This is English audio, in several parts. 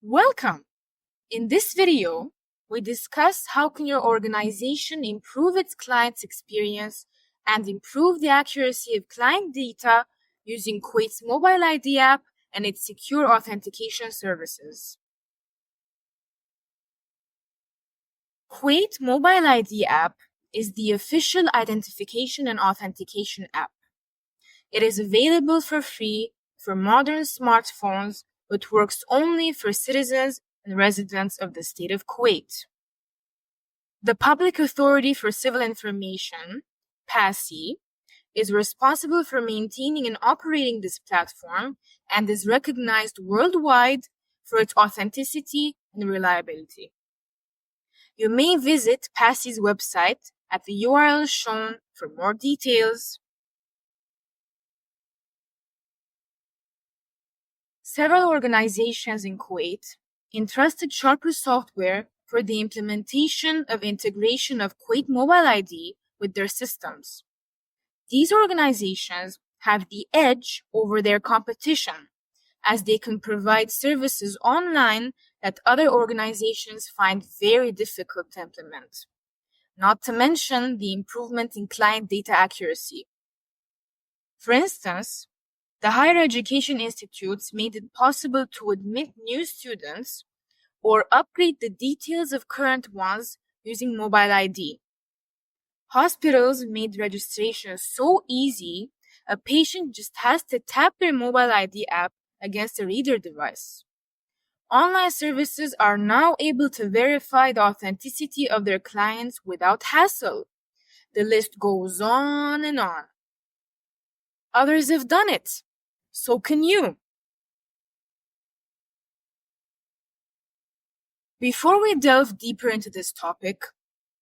Welcome! In this video, we discuss how can your organization improve its client's experience and improve the accuracy of client data using Kuwait's Mobile ID app and its secure authentication services. Kuwait Mobile ID app is the official identification and authentication app. It is available for free for modern smartphones, but works only for citizens and residents of the State of Kuwait. The Public Authority for Civil Information, PACI, is responsible for maintaining and operating this platform and is recognized worldwide for its authenticity and reliability. You may visit PACI's website at the URL shown for more details. Several organizations in Kuwait entrusted Sharper software for the implementation of integration of Kuwait Mobile ID with their systems. These organizations have the edge over their competition, as they can provide services online that other organizations find very difficult to implement, not to mention the improvement in client data accuracy. For instance, the higher education institutes made it possible to admit new students or upgrade the details of current ones using Mobile ID. Hospitals made registration so easy, a patient just has to tap their Mobile ID app against a reader device. Online services are now able to verify the authenticity of their clients without hassle. The list goes on and on. Others have done it. So can you. Before we delve deeper into this topic,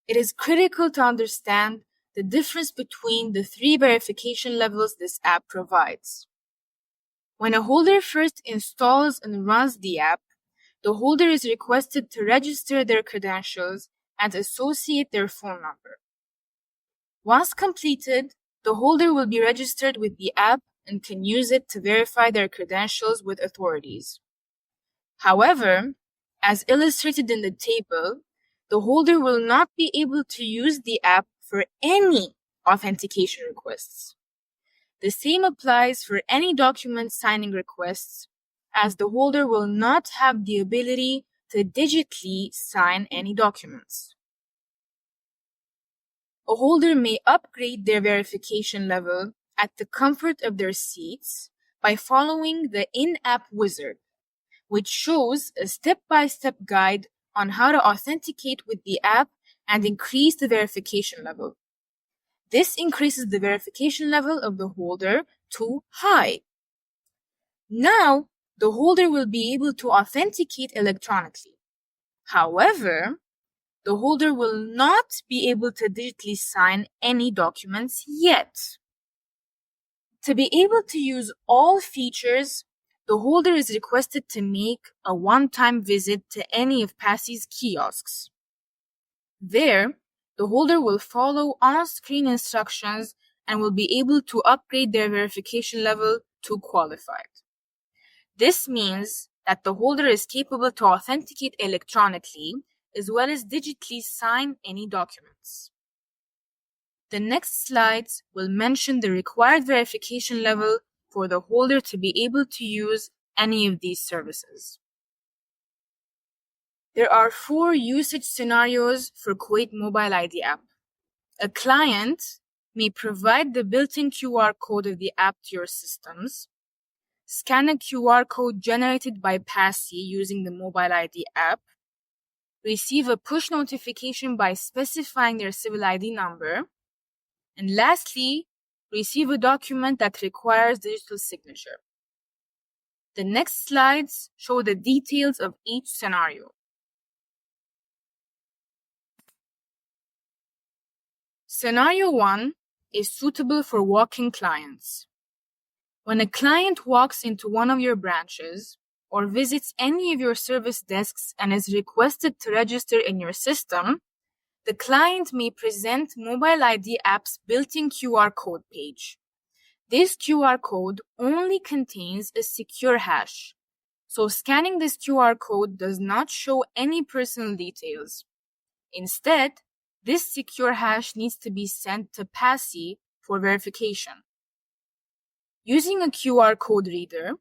it is critical to understand the difference between the three verification levels this app provides. When a holder first installs and runs the app, the holder is requested to register their credentials and associate their phone number. Once completed, the holder will be registered with the app and can use it to verify their credentials with authorities. However, as illustrated in the table, the holder will not be able to use the app for any authentication requests. The same applies for any document signing requests, as the holder will not have the ability to digitally sign any documents. A holder may upgrade their verification level at the comfort of their seats by following the in-app wizard, which shows a step-by-step guide on how to authenticate with the app and increase the verification level. This increases the verification level of the holder to high. Now, the holder will be able to authenticate electronically. However, the holder will not be able to digitally sign any documents yet. To be able to use all features, the holder is requested to make a one-time visit to any of PACI's kiosks. There, the holder will follow on-screen instructions and will be able to upgrade their verification level to qualified. This means that the holder is capable to authenticate electronically as well as digitally sign any documents. The next slides will mention the required verification level for the holder to be able to use any of these services. There are 4 usage scenarios for Kuwait Mobile ID app. A client may provide the built-in QR code of the app to your systems, scan a QR code generated by PACI using the Mobile ID app, receive a push notification by specifying their civil ID number, and lastly, receive a document that requires digital signature. The next slides show the details of each scenario. Scenario 1 is suitable for walk-in clients. When a client walks into one of your branches or visits any of your service desks and is requested to register in your system, the client may present Mobile ID app's built-in QR code page. This QR code only contains a secure hash, So scanning this QR code does not show any personal details. Instead, this secure hash needs to be sent to PACI for verification. Using a QR code reader,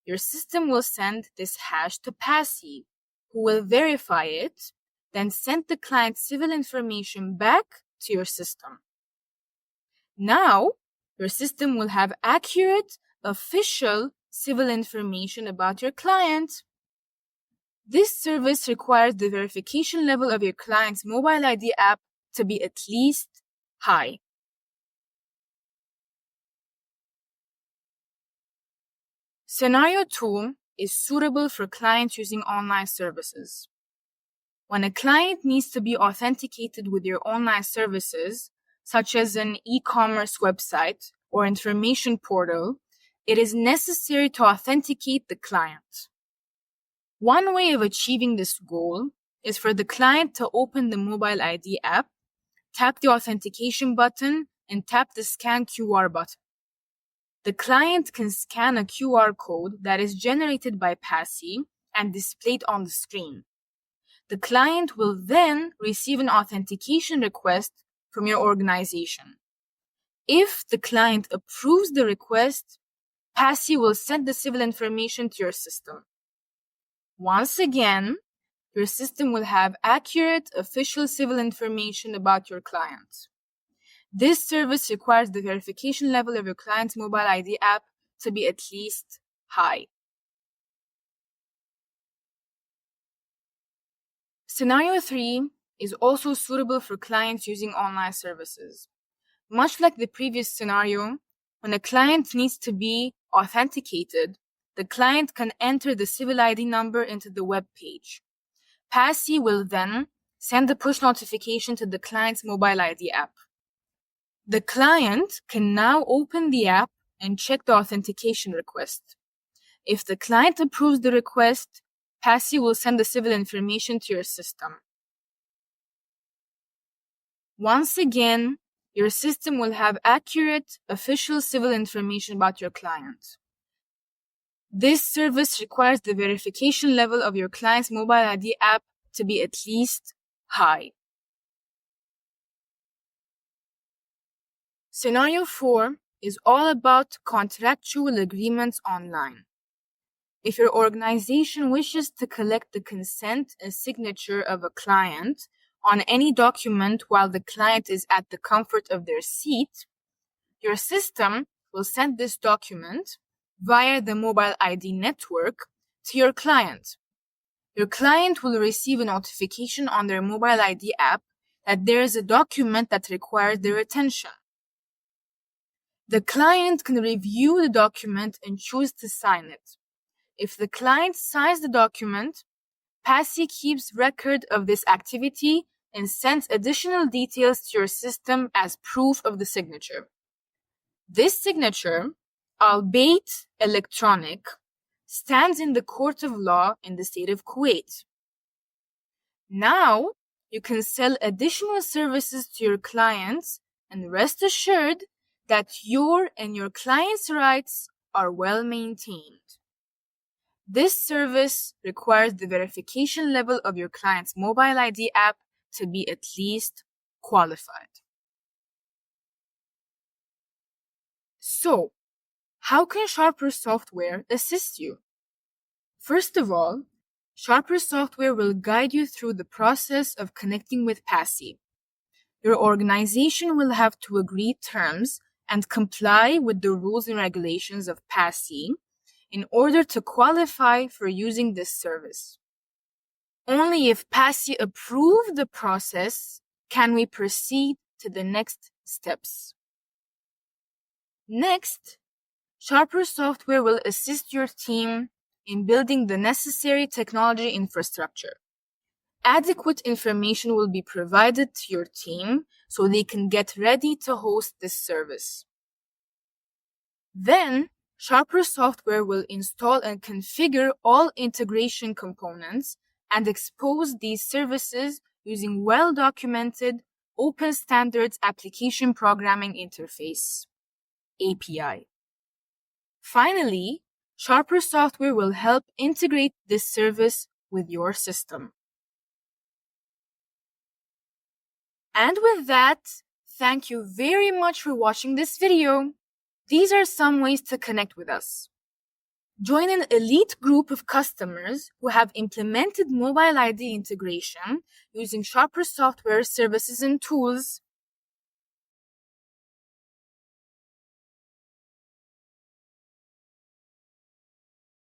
your system will send this hash to PACI, who will verify it, then send the client's civil information back to your system. Now, your system will have accurate, official civil information about your client. This service requires the verification level of your client's mobile ID app to be at least high. Scenario 2 is suitable for clients using online services. When a client needs to be authenticated with your online services, such as an e-commerce website or information portal, it is necessary to authenticate the client. One way of achieving this goal is for the client to open the Mobile ID app, tap the authentication button, and tap the Scan QR button. The client can scan a QR code that is generated by PACI and displayed on the screen. The client will then receive an authentication request from your organization. If the client approves the request, PACI will send the civil information to your system. Once again, your system will have accurate, official civil information about your client. This service requires the verification level of your client's mobile ID app to be at least high. Scenario 3 is also suitable for clients using online services. Much like the previous scenario, when a client needs to be authenticated, the client can enter the civil ID number into the web page. PACI will then send a push notification to the client's mobile ID app. The client can now open the app and check the authentication request. If the client approves the request, PACI will send the civil information to your system. Once again, your system will have accurate, official civil information about your client. This service requires the verification level of your client's mobile ID app to be at least high. Scenario 4 is all about contractual agreements online. If your organization wishes to collect the consent and signature of a client on any document while the client is at the comfort of their seat, your system will send this document via the mobile ID network to your client. Your client will receive a notification on their mobile ID app that there is a document that requires their attention. The client can review the document and choose to sign it. If the client signs the document, PACI keeps record of this activity and sends additional details to your system as proof of the signature. This signature, albeit electronic, stands in the court of law in the State of Kuwait. Now, you can sell additional services to your clients and rest assured that your and your client's rights are well maintained. This service requires the verification level of your client's mobile ID app to be at least qualified. So, how can Sharper software assist you? First of all, Sharper software will guide you through the process of connecting with PACI. Your organization will have to agree terms and comply with the rules and regulations of PACI in order to qualify for using this service. Only if PACI approves the process can we proceed to the next steps. Next, Sharper software will assist your team in building the necessary technology infrastructure. Adequate information will be provided to your team so they can get ready to host this service. Then, Sharper software will install and configure all integration components and expose these services using well-documented Open Standards Application Programming Interface, API. Finally, Sharper software will help integrate this service with your system. And with that, thank you very much for watching this video. These are some ways to connect with us. Join an elite group of customers who have implemented Mobile ID integration using Sharper software services and tools.